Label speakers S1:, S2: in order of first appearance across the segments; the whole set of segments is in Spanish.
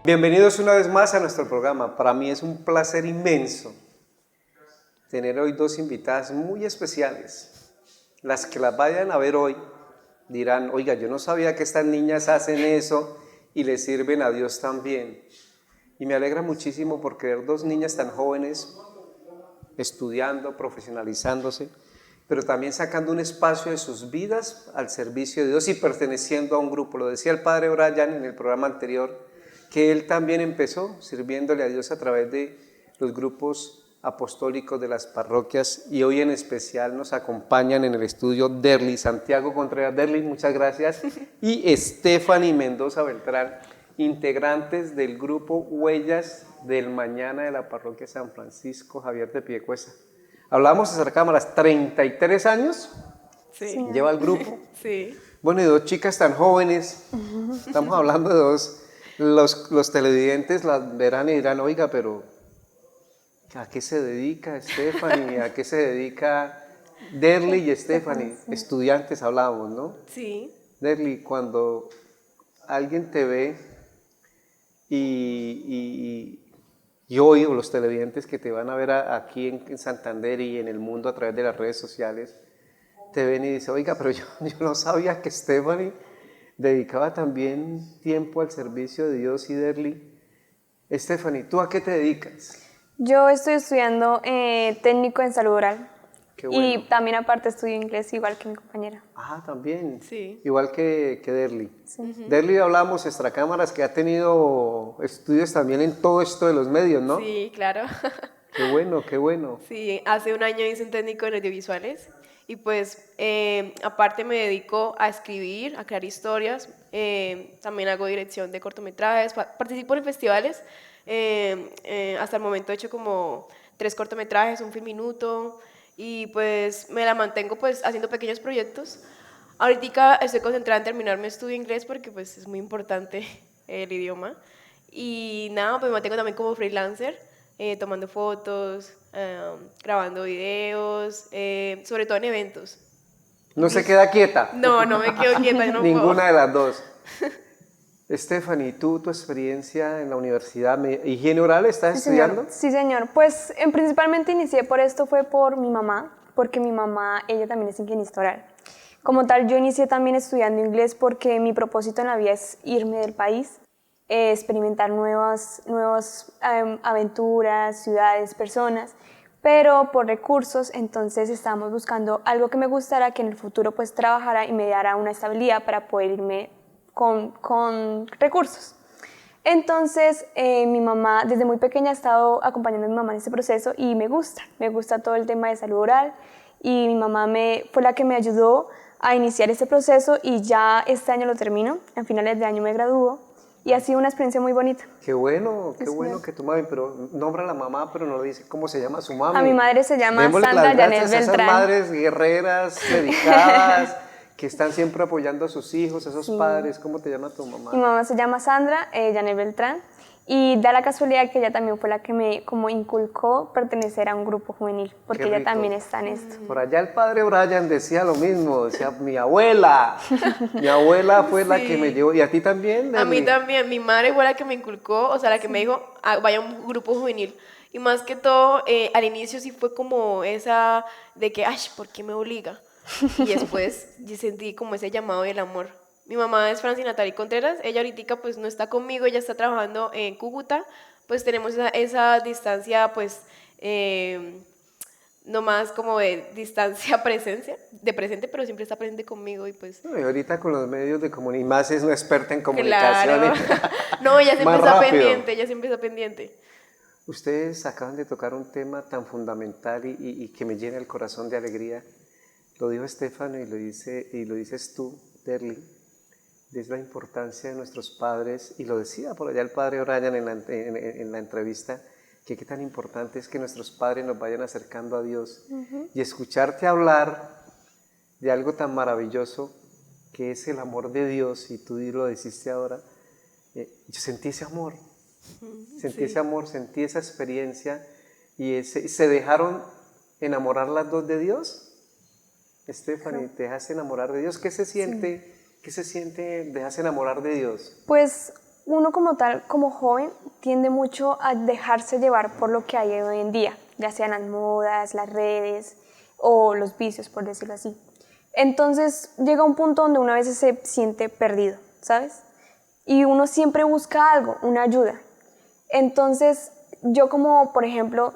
S1: Bienvenidos una vez más a nuestro programa. Para mí es un placer inmenso tener hoy dos invitadas muy especiales. Las que las vayan a ver hoy dirán, oiga, yo no sabía que estas niñas hacen eso y le sirven a Dios también. Y me alegra muchísimo porque ver dos niñas tan jóvenes estudiando, profesionalizándose, pero también sacando un espacio de sus vidas al servicio de Dios y perteneciendo a un grupo. Lo decía el padre Brian en el programa anterior, que él también empezó sirviéndole a Dios a través de los grupos apostólicos de las parroquias, y hoy en especial nos acompañan en el estudio Derly Santiago Contreras. Derly, muchas gracias, y Stephanie Mendoza Beltrán, integrantes del grupo Huellas del Mañana de la parroquia San Francisco Javier de Piedecuesta. Hablábamos de acerca de las 33 años,
S2: Sí.
S1: lleva el grupo.
S2: Sí.
S1: Bueno, y dos chicas tan jóvenes, estamos hablando de dos. Los televidentes las verán y dirán, oiga, pero ¿a qué se dedica Stephanie? ¿A qué se dedica Derly y Stephanie? Estudiantes hablábamos, ¿no?
S2: Sí.
S1: Derly, cuando alguien te ve y hoy, o los televidentes que te van a ver aquí en Santander y en el mundo a través de las redes sociales, te ven y dicen, oiga, pero yo no sabía que Stephanie dedicaba también tiempo al servicio de Dios. Y Derly, Stephanie, ¿tú a qué te dedicas?
S3: Yo estoy estudiando técnico en salud oral.
S1: Qué bueno.
S3: Y también aparte estudio inglés igual que mi compañera.
S1: Ah, también.
S2: Sí.
S1: Igual que Derly.
S3: Sí.
S1: Derly, hablábamos extra cámaras que ha tenido estudios también en todo esto de los medios, ¿no?
S2: Sí, claro.
S1: Qué bueno, qué bueno.
S2: Sí, hace un año hice un técnico en audiovisuales y pues aparte me dedico a escribir, a crear historias, también hago dirección de cortometrajes, participo en festivales, hasta el momento he hecho como 3 cortometrajes, un film minuto, y pues me la mantengo pues haciendo pequeños proyectos. Ahorita estoy concentrada en terminar mi estudio de inglés porque pues es muy importante el idioma, y nada, pues me mantengo también como freelancer, tomando fotos, grabando videos, sobre todo en eventos.
S1: No se queda quieta.
S2: No, no me quedo quieta, yo no
S1: Ninguna
S2: puedo.
S1: de las dos. Stephanie, ¿tú, tu experiencia en la universidad, higiene oral, estás
S3: Sí,
S1: estudiando?
S3: señor. Sí, señor. Pues principalmente inicié por esto, fue por mi mamá, porque mi mamá, ella también es higienista oral. Como tal, yo inicié también estudiando inglés porque mi propósito en la vida es irme del país, experimentar nuevas aventuras, ciudades, personas, pero por recursos, entonces estábamos buscando algo que me gustara, que en el futuro pues trabajara y me diera una estabilidad para poder irme con recursos. Entonces, mi mamá, desde muy pequeña, ha estado acompañando a mi mamá en este proceso y me gusta todo el tema de salud oral, y mi mamá fue la que me ayudó a iniciar este proceso, y ya este año lo termino, a finales de año me gradúo, y ha sido una experiencia muy bonita.
S1: Qué bueno que tu mami, pero nombra a la mamá, pero no le dice cómo se llama su mami.
S3: A mi madre se llama
S1: Démosle
S3: Sandra
S1: las
S3: Janet
S1: gracias a esas
S3: Beltrán.
S1: madres guerreras, dedicadas, que están siempre apoyando a sus hijos, a esos padres. ¿Cómo te llama tu mamá?
S3: Mi mamá se llama Sandra Janet Beltrán, y da la casualidad que ella también fue la que me como inculcó pertenecer a un grupo juvenil, porque
S1: Qué
S3: ella
S1: rico.
S3: también está en esto.
S1: Por allá el padre Brian decía lo mismo, decía mi abuela fue la que me llevó. ¿Y a ti también?
S2: A mí
S1: Derly?
S2: también, mi madre fue la que me inculcó, o sea, la que me dijo, vaya a un grupo juvenil. Y más que todo, al inicio sí fue como esa de que, ay, ¿por qué me obliga? Y después yo sentí como ese llamado del amor. Mi mamá es Franci Natalie Contreras, ella ahorita pues no está conmigo, ella está trabajando en Cúcuta, pues tenemos esa distancia pues no más como de distancia presencia, de presente, pero siempre está presente conmigo y pues...
S1: No, y ahorita con los medios de comunicación, más es una experta en comunicación.
S2: Claro. No, ella siempre
S1: Más
S2: está
S1: rápido.
S2: pendiente, ella siempre está pendiente.
S1: Ustedes acaban de tocar un tema tan fundamental y que me llena el corazón de alegría. Lo dijo Estefano y lo dices tú, Derly, es la importancia de nuestros padres, y lo decía por allá el padre Brian en la entrevista, que qué tan importante es que nuestros padres nos vayan acercando a Dios. Y escucharte hablar de algo tan maravilloso que es el amor de Dios, y tú lo deciste ahora, yo sentí ese amor, sentí esa experiencia, y se dejaron enamorar las dos de Dios. Stephanie, te dejaste enamorar de Dios. ¿Qué se siente dejarse enamorar de Dios?
S3: Pues uno como tal, como joven, tiende mucho a dejarse llevar por lo que hay hoy en día, ya sean las modas, las redes o los vicios, por decirlo así. Entonces llega un punto donde uno a veces se siente perdido, ¿sabes? Y uno siempre busca algo, una ayuda. Entonces yo como, por ejemplo,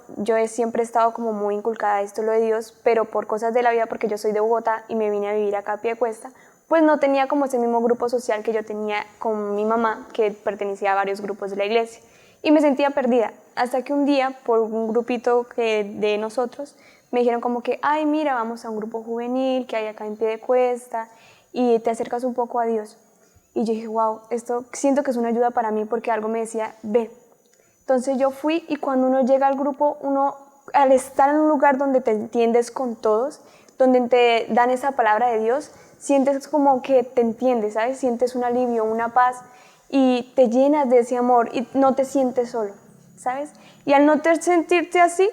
S3: siempre he estado como muy inculcada a esto, lo de Dios, pero por cosas de la vida, porque yo soy de Bogotá y me vine a vivir acá a Piedecuesta, pues no tenía como ese mismo grupo social que yo tenía con mi mamá, que pertenecía a varios grupos de la iglesia. Y me sentía perdida, hasta que un día, por un grupito de nosotros, me dijeron como que, ay, mira, vamos a un grupo juvenil que hay acá en Piedecuesta y te acercas un poco a Dios. Y yo dije, wow, esto siento que es una ayuda para mí porque algo me decía, ve. Entonces yo fui y cuando uno llega al grupo, uno al estar en un lugar donde te entiendes con todos, donde te dan esa palabra de Dios, sientes como que te entiendes, ¿sabes? Sientes un alivio, una paz y te llenas de ese amor y no te sientes solo, ¿sabes? Y al no sentirte así,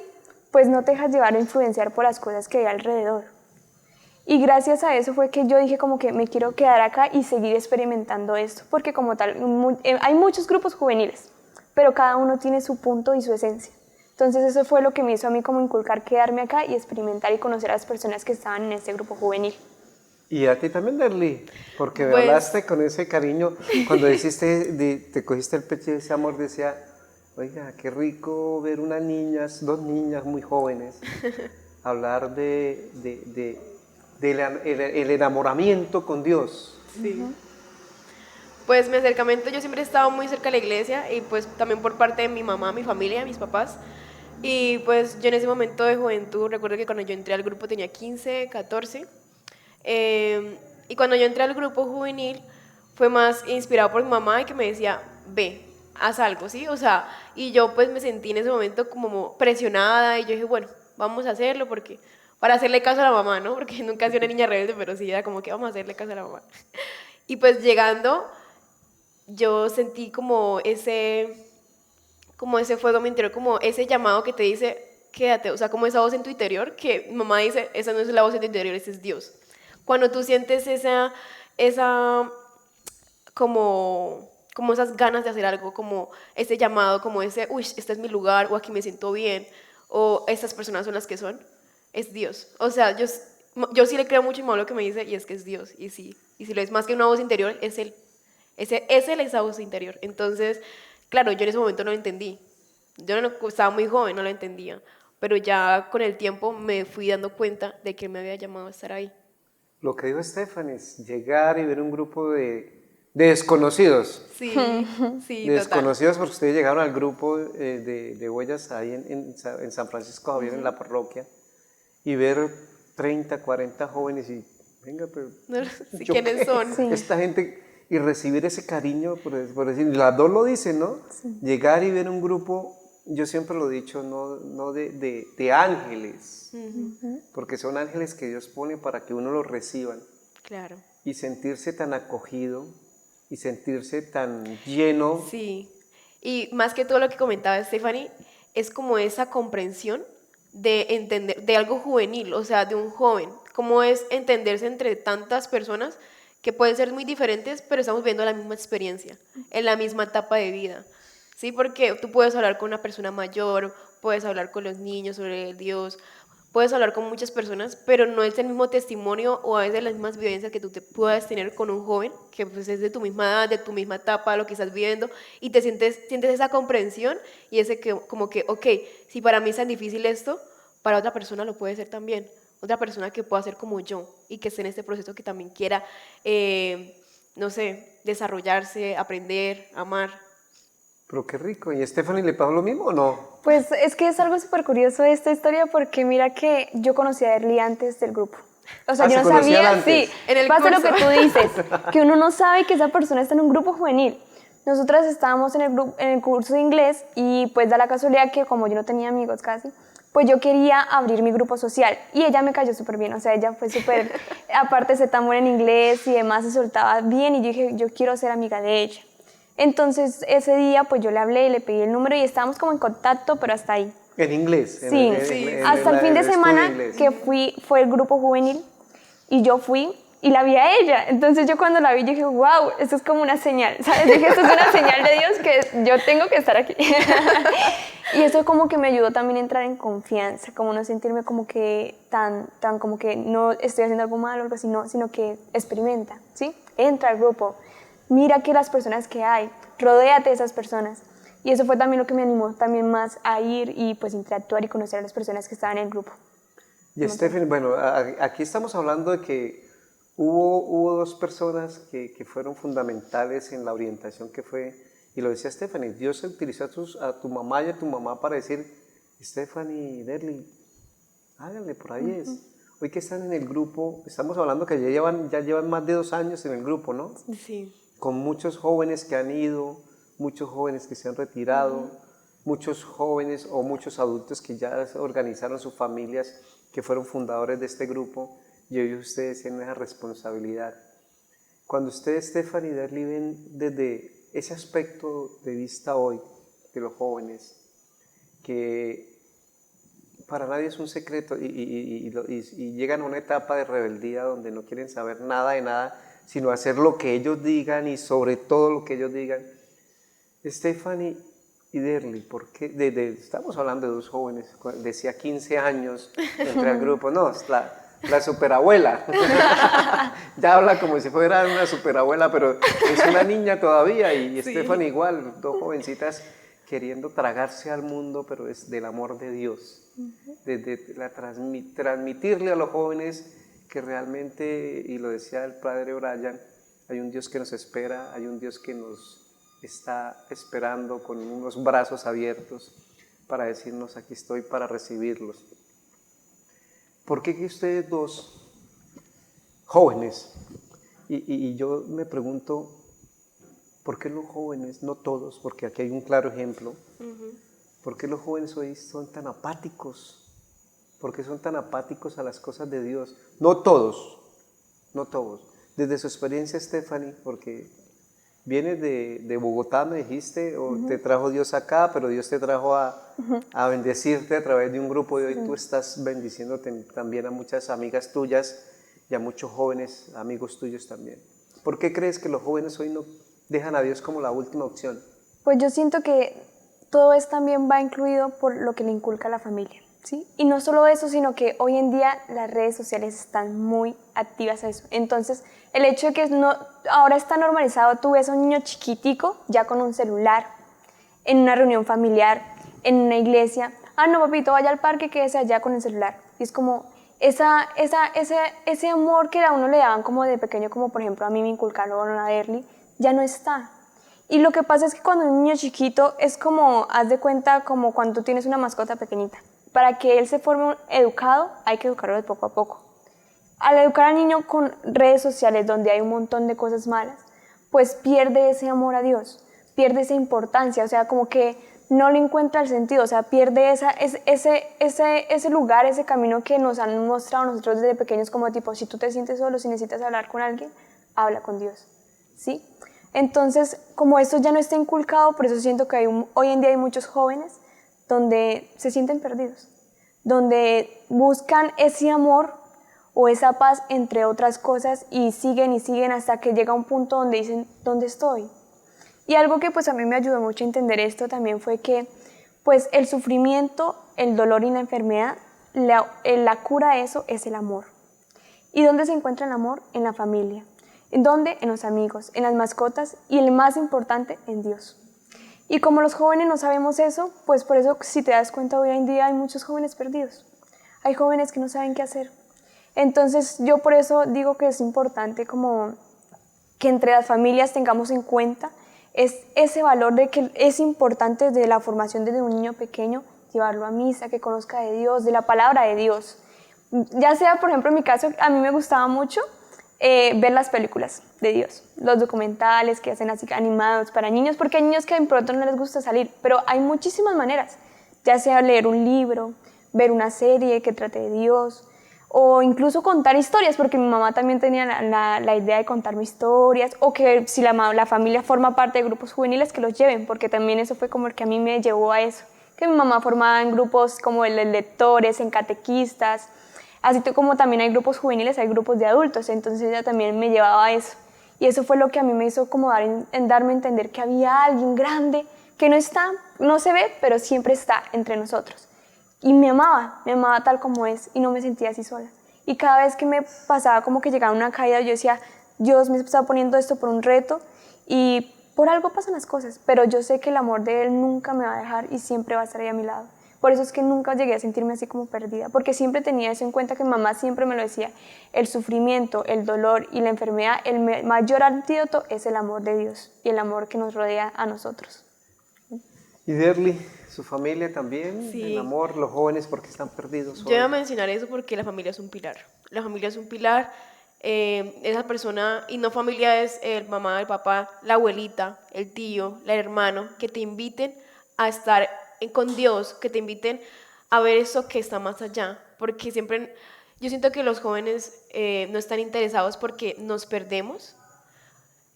S3: pues no te dejas llevar o influenciar por las cosas que hay alrededor. Y gracias a eso fue que yo dije como que me quiero quedar acá y seguir experimentando esto, porque como tal, hay muchos grupos juveniles, pero cada uno tiene su punto y su esencia. Entonces eso fue lo que me hizo a mí como inculcar quedarme acá y experimentar y conocer a las personas que estaban en este grupo juvenil.
S1: Y a ti también, Derly, porque me
S2: Pues-
S1: hablaste con ese cariño, cuando te cogiste el pecho y ese amor, decía, oiga, qué rico ver unas niñas, dos niñas muy jóvenes, hablar del el enamoramiento con Dios.
S2: Sí. Pues mi acercamiento, yo siempre he estado muy cerca de la iglesia y pues también por parte de mi mamá, mi familia, mis papás. Y pues yo en ese momento de juventud, recuerdo que cuando yo entré al grupo tenía 15, 14. Y cuando yo entré al grupo juvenil fue más inspirado por mi mamá y que me decía, ve, haz algo, ¿sí? O sea, y yo pues me sentí en ese momento como presionada y yo dije, bueno, vamos a hacerlo porque para hacerle caso a la mamá, ¿no? Porque nunca he sido una niña rebelde, pero sí era como que vamos a hacerle caso a la mamá. Y pues llegando, yo sentí como ese fuego en mi interior, como ese llamado que te dice, quédate, o sea, como esa voz en tu interior, que mi mamá dice, esa no es la voz en tu interior, ese es Dios. Cuando tú sientes esa como esas ganas de hacer algo, como ese llamado, como ese, uy, este es mi lugar, o aquí me siento bien, o estas personas son las que son, es Dios. O sea, yo sí le creo mucho a mi mamá lo que me dice, y es que es Dios, y sí, y si lo es más que una voz interior, es Él. Es Él esa voz interior. Entonces, claro, yo en ese momento no lo entendí. Yo no, estaba muy joven, no lo entendía. Pero ya con el tiempo me fui dando cuenta de que Él me había llamado a estar ahí.
S1: Lo que dijo Stephanie es llegar y ver un grupo de desconocidos.
S2: Sí, sí,
S1: De
S2: total.
S1: desconocidos porque ustedes llegaron al grupo de huellas ahí en San Francisco Javier, en la parroquia, y ver 30, 40 jóvenes y, venga, pero
S2: No, sí,
S1: ¿yo
S2: ¿quiénes
S1: qué?
S2: son?
S3: Sí.
S1: Esta gente, y recibir ese cariño, por decir, las dos lo dicen, ¿no? Sí. Llegar y ver un grupo, yo siempre lo he dicho, no de ángeles, porque son ángeles que Dios pone para que uno los reciban.
S2: Claro.
S1: Y sentirse tan acogido y sentirse tan lleno.
S2: Sí, y más que todo lo que comentaba Stephanie, es como esa comprensión de entender, de algo juvenil, o sea, de un joven, cómo es entenderse entre tantas personas que pueden ser muy diferentes, pero estamos viendo la misma experiencia, en la misma etapa de vida, ¿sí? Porque tú puedes hablar con una persona mayor, puedes hablar con los niños sobre Dios, puedes hablar con muchas personas, pero no es el mismo testimonio o a veces las mismas vivencias que tú te puedas tener con un joven que pues es de tu misma edad, de tu misma etapa, lo que estás viviendo, y te sientes esa comprensión y ese que, como que, ok, si para mí es tan difícil esto, para otra persona lo puede ser también. Otra persona que pueda ser como yo y que esté en este proceso que también quiera, no sé, desarrollarse, aprender, amar.
S1: Pero qué rico. ¿Y a Stephanie le pasó lo mismo o no?
S3: Pues es que es algo súper curioso esta historia porque mira que yo conocí a Derly antes del grupo. O sea,
S1: Ah,
S3: yo
S1: ¿se
S3: no
S1: conocían
S3: sabía,
S1: antes?
S3: sí,
S2: En el
S3: pasa lo
S2: curso.
S3: que tú dices, que uno no sabe que esa persona está en un grupo juvenil. Nosotras estábamos en el curso de inglés y pues da la casualidad que como yo no tenía amigos casi, pues yo quería abrir mi grupo social y ella me cayó súper bien, o sea, ella fue súper, aparte se tan buena en inglés y demás, se soltaba bien y yo dije, yo quiero ser amiga de ella. Entonces ese día pues yo le hablé y le pedí el número y estábamos como en contacto, pero hasta ahí.
S1: En inglés.
S3: Sí, hasta el fin de semana que fue el grupo juvenil, Y yo fui y la vi a ella. Entonces yo cuando la vi dije, wow, esto es como una señal, ¿sabes? Dije, esto es una señal de Dios que yo tengo que estar aquí. Y eso como que me ayudó también a entrar en confianza, como no sentirme como que tan como que no estoy haciendo algo malo o algo así, no, sino que experimenta, ¿sí? Entra al grupo, mira que las personas que hay, rodéate de esas personas. Y eso fue también lo que me animó también más a ir y pues interactuar y conocer a las personas que estaban en el grupo.
S1: Y Stephanie, bueno, aquí estamos hablando de que hubo dos personas que fueron fundamentales en la orientación que fue, y lo decía Stephanie, Dios utilizó a tu mamá y a tu mamá para decir, Stephanie, Derly, háganle, por ahí es. Hoy que están en el grupo, estamos hablando que ya llevan más de 2 años en el grupo, ¿no?
S2: Sí.
S1: Con muchos jóvenes que han ido, muchos jóvenes que se han retirado, muchos jóvenes o muchos adultos que ya organizaron sus familias, que fueron fundadores de este grupo, y hoy ustedes tienen esa responsabilidad. Cuando ustedes, Stephanie y Derly, ven desde ese aspecto de vista hoy de los jóvenes, que para nadie es un secreto y llegan a una etapa de rebeldía donde no quieren saber nada de nada, sino hacer lo que ellos digan y sobre todo lo que ellos digan. Stephanie y Derly, ¿por qué? Estamos hablando de 2 jóvenes, decía 15 años, entré al grupo, no, la superabuela, ya habla como si fuera una superabuela, pero es una niña todavía, y sí. Stephanie igual, 2 jovencitas queriendo tragarse al mundo, pero es del amor de Dios, transmitirle a los jóvenes que realmente, y lo decía el padre Brian, hay un Dios que nos espera, hay un Dios que nos está esperando con unos brazos abiertos para decirnos, aquí estoy para recibirlos. ¿Por qué que ustedes 2 jóvenes, y yo me pregunto, ¿por qué los jóvenes, no todos, porque aquí hay un claro ejemplo, ¿por qué los jóvenes hoy son tan apáticos? ¿Por qué son tan apáticos a las cosas de Dios? No todos, no todos. Desde su experiencia, Stephanie, porque vienes de Bogotá, me dijiste, o te trajo Dios acá, pero Dios te trajo a bendecirte a través de un grupo, y hoy tú estás bendiciéndote también a muchas amigas tuyas y a muchos jóvenes, amigos tuyos también. ¿Por qué crees que los jóvenes hoy no dejan a Dios como la última opción?
S3: Pues yo siento que todo esto también va incluido por lo que le inculca la familia, ¿sí? Y no solo eso, sino que hoy en día las redes sociales están muy activas a eso. Entonces, el hecho de que ahora está normalizado, tú ves a un niño chiquitico ya con un celular, en una reunión familiar, en una iglesia, no papito, vaya al parque, quédese allá con el celular. Y es como ese amor que a uno le daban como de pequeño, como por ejemplo a mí me inculcaron a Derly, ya no está. Y lo que pasa es que cuando un niño chiquito es como, haz de cuenta, como cuando tú tienes una mascota pequeñita. Para que él se forme educado, hay que educarlo de poco a poco. Al educar al niño con redes sociales donde hay un montón de cosas malas, pues pierde ese amor a Dios, pierde esa importancia, o sea, como que no le encuentra el sentido, o sea, pierde ese lugar, ese camino que nos han mostrado nosotros desde pequeños, como tipo, si tú te sientes solo, si necesitas hablar con alguien, habla con Dios, ¿sí? Entonces, como esto ya no está inculcado, por eso siento que hoy en día hay muchos jóvenes donde se sienten perdidos, donde buscan ese amor o esa paz entre otras cosas y siguen hasta que llega un punto donde dicen, ¿dónde estoy? Y algo que pues a mí me ayudó mucho a entender esto también fue que pues el sufrimiento, el dolor y la enfermedad, la cura de eso es el amor. ¿Y dónde se encuentra el amor? En la familia. ¿En dónde? En los amigos, en las mascotas y el más importante, en Dios. Y como los jóvenes no sabemos eso, pues por eso si te das cuenta hoy en día hay muchos jóvenes perdidos. Hay jóvenes que no saben qué hacer. Entonces yo por eso digo que es importante como que entre las familias tengamos en cuenta ese valor de que es importante desde la formación desde un niño pequeño, llevarlo a misa, que conozca de Dios, de la palabra de Dios. Ya sea, por ejemplo, en mi caso, a mí me gustaba mucho ver las películas de Dios, los documentales que hacen así animados para niños, porque hay niños que de pronto no les gusta salir, pero hay muchísimas maneras, ya sea leer un libro, ver una serie que trate de Dios, o incluso contar historias, porque mi mamá también tenía la idea de contarme historias, o que si la familia forma parte de grupos juveniles, que los lleven, porque también eso fue como el que a mí me llevó a eso, que mi mamá formaba en grupos como el de lectores, en catequistas, Así como también hay grupos juveniles, hay grupos de adultos, entonces ella también me llevaba a eso. Y eso fue lo que a mí me hizo como darme a entender que había alguien grande que no está, no se ve, pero siempre está entre nosotros. Y me amaba tal como es y no me sentía así sola. Y cada vez que me pasaba como que llegaba una caída, yo decía, Dios me está poniendo esto por un reto y por algo pasan las cosas, pero yo sé que el amor de Él nunca me va a dejar y siempre va a estar ahí a mi lado. Por eso es que nunca llegué a sentirme así como perdida, porque siempre tenía eso en cuenta, que mamá siempre me lo decía, el sufrimiento, el dolor y la enfermedad, el mayor antídoto es el amor de Dios y el amor que nos rodea a nosotros.
S1: Y Derly, su familia también,
S2: Sí.
S1: el amor, los jóvenes porque están perdidos
S2: Yo voy a
S1: hoy.
S2: mencionar eso porque la familia es un pilar. La familia es un pilar. Esa persona, y no familia es el mamá, el papá, la abuelita, el tío, el hermano, que te inviten a estar con Dios, que te inviten a ver eso que está más allá. Porque siempre, yo siento que los jóvenes no están interesados porque nos perdemos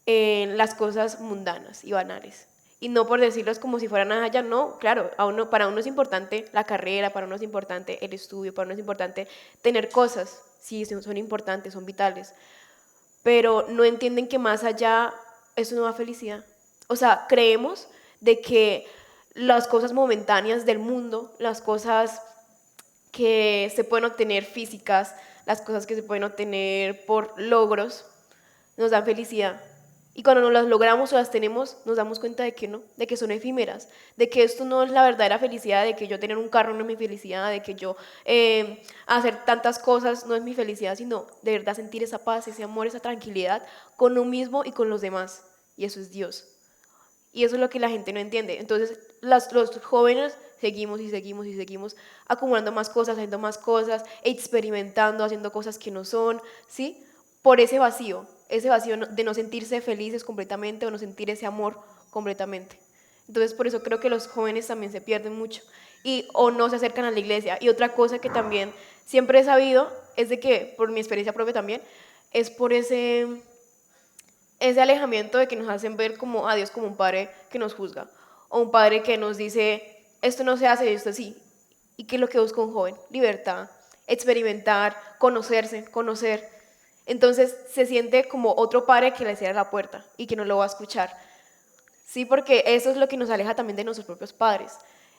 S2: en las cosas mundanas y banales. Y no por decirlos como si fueran allá, no, claro, para uno es importante la carrera, para uno es importante el estudio, para uno es importante tener cosas, sí, son importantes, son vitales, pero no entienden que más allá eso no da felicidad. O sea, creemos de que las cosas momentáneas del mundo, las cosas que se pueden obtener físicas, las cosas que se pueden obtener por logros, nos dan felicidad. Y cuando nos las logramos o las tenemos, nos damos cuenta de que no, de que son efímeras, de que esto no es la verdadera felicidad, de que yo tener un carro no es mi felicidad, de que yo hacer tantas cosas no es mi felicidad, sino de verdad sentir esa paz, ese amor, esa tranquilidad con uno mismo y con los demás. Y eso es Dios. Y eso es lo que la gente no entiende. Entonces, los jóvenes seguimos y seguimos y seguimos acumulando más cosas, haciendo más cosas, experimentando, haciendo cosas que no son, ¿sí? Por ese vacío de no sentirse felices completamente o no sentir ese amor completamente. Entonces, por eso creo que los jóvenes también se pierden mucho y o no se acercan a la iglesia. Y otra cosa que también siempre he sabido es de que, por mi experiencia propia también, es por ese alejamiento de que nos hacen ver como a Dios como un padre que nos juzga o un padre que nos dice esto no se hace, esto sí. ¿Y qué es lo que busca un joven? Libertad, experimentar, conocerse, conocer. Entonces se siente como otro padre que le cierra la puerta y que no lo va a escuchar. Sí, porque eso es lo que nos aleja también de nuestros propios padres.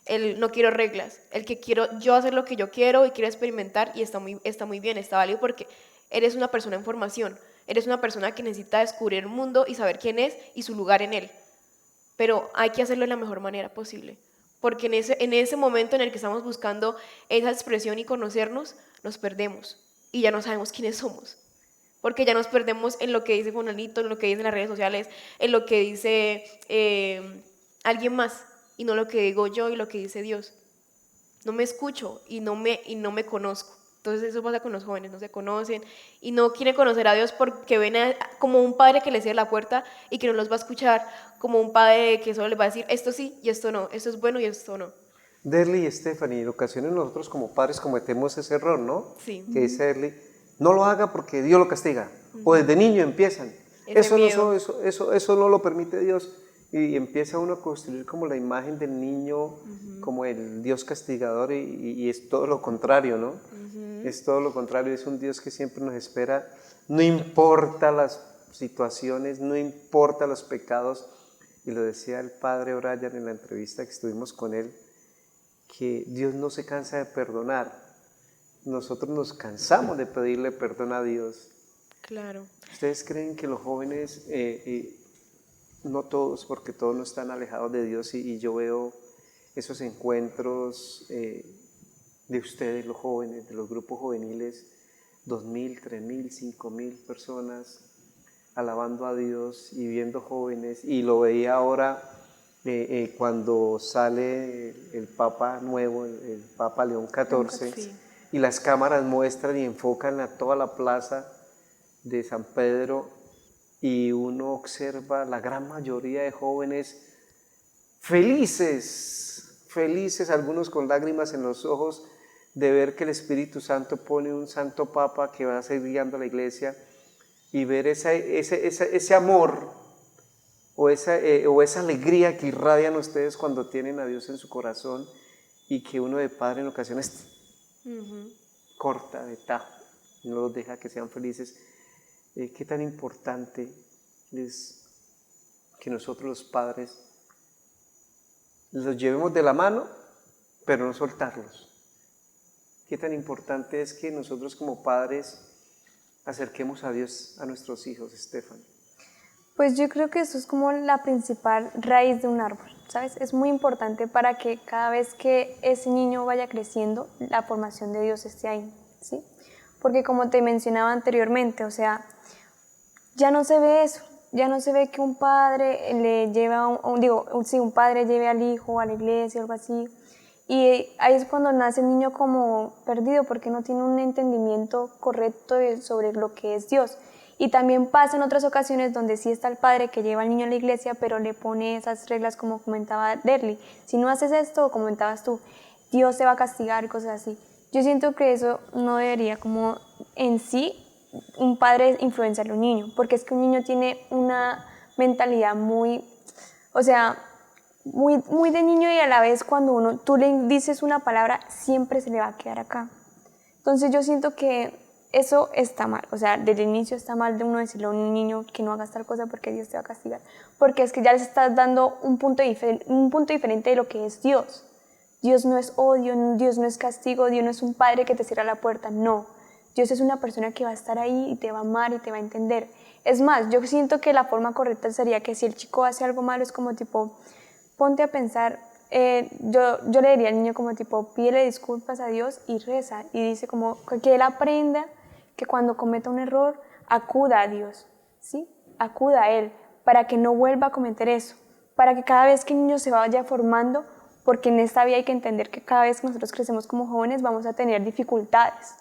S2: El no quiero reglas, el que quiero yo hacer lo que yo quiero y quiero experimentar y está muy bien, está válido porque eres una persona en formación, eres una persona que necesita descubrir el mundo y saber quién es y su lugar en él. Pero hay que hacerlo de la mejor manera posible, porque en ese momento en el que estamos buscando esa expresión y conocernos, nos perdemos y ya no sabemos quiénes somos. Porque ya nos perdemos en lo que dice Fonanito, en lo que dicen las redes sociales, en lo que dice alguien más, y no lo que digo yo y lo que dice Dios. No me escucho y no me conozco. Entonces eso pasa con los jóvenes, no se conocen y no quieren conocer a Dios porque ven como un padre que les cierra la puerta y que no los va a escuchar, como un padre que solo les va a decir esto sí y esto no, esto es bueno y esto no.
S1: Derly y Stephanie, en ocasiones nosotros como padres cometemos ese error, ¿no?
S2: Sí.
S1: Que dice Derly, no lo haga porque Dios lo castiga. O desde niño empiezan.
S2: Ese miedo.
S1: Eso no lo permite Dios. Y empieza uno a construir como la imagen del niño, como el Dios castigador, y es todo lo contrario, ¿no? Es todo lo contrario, es un Dios que siempre nos espera, no importa las situaciones, no importa los pecados. Y lo decía el padre Brian en la entrevista que estuvimos con él, que Dios no se cansa de perdonar. Nosotros nos cansamos de pedirle perdón a Dios.
S2: Claro.
S1: ¿Ustedes creen que los jóvenes, no todos, porque todos no están alejados de Dios, y yo veo esos encuentros de ustedes, los jóvenes, de los grupos juveniles, 2.000, 3.000, 5.000 personas alabando a Dios y viendo jóvenes, y lo veía ahora cuando sale el Papa nuevo, el Papa León XIV,
S2: Sí.
S1: y las cámaras muestran y enfocan a toda la plaza de San Pedro, y uno observa la gran mayoría de jóvenes felices, felices, algunos con lágrimas en los ojos, de ver que el Espíritu Santo pone un santo Papa que va a seguir guiando a la iglesia, y ver ese amor o esa alegría que irradian ustedes cuando tienen a Dios en su corazón, y que uno de padre en ocasiones corta, de tajo, no los deja que sean felices. ¿Qué tan importante es que nosotros los padres los llevemos de la mano, pero no soltarlos? ¿Qué tan importante es que nosotros como padres acerquemos a Dios a nuestros hijos, Stephanie?
S3: Pues yo creo que eso es como la principal raíz de un árbol, ¿sabes? Es muy importante para que cada vez que ese niño vaya creciendo, la formación de Dios esté ahí, ¿sí? Porque como te mencionaba anteriormente, o sea, ya no se ve eso, ya no se ve que un padre le lleva, un padre lleve al hijo a la iglesia o algo así, y ahí es cuando nace el niño como perdido porque no tiene un entendimiento correcto sobre lo que es Dios. Y también pasa en otras ocasiones donde sí está el padre que lleva al niño a la iglesia, pero le pone esas reglas como comentaba Derly. Si no haces esto, comentabas tú, Dios te va a castigar y cosas así. Yo siento que eso no debería como en sí un padre influenciar a un niño, porque es que un niño tiene una mentalidad muy, o sea, muy de niño, y a la vez cuando tú le dices una palabra, siempre se le va a quedar acá. Entonces yo siento que eso está mal, o sea, desde el inicio está mal de uno decirle a un niño que no hagas tal cosa porque Dios te va a castigar, porque es que ya les estás dando un punto diferente de lo que es Dios. Dios no es odio, Dios no es castigo, Dios no es un padre que te cierra la puerta, no. Dios es una persona que va a estar ahí y te va a amar y te va a entender. Es más, yo siento que la forma correcta sería que si el chico hace algo malo es como tipo, ponte a pensar, yo le diría al niño como tipo, pídele disculpas a Dios y reza, y dice como que él aprenda que cuando cometa un error, acuda a Dios, ¿sí? Acuda a Él, para que no vuelva a cometer eso, para que cada vez que el niño se vaya formando, porque en esta vida hay que entender que cada vez que nosotros crecemos como jóvenes vamos a tener dificultades,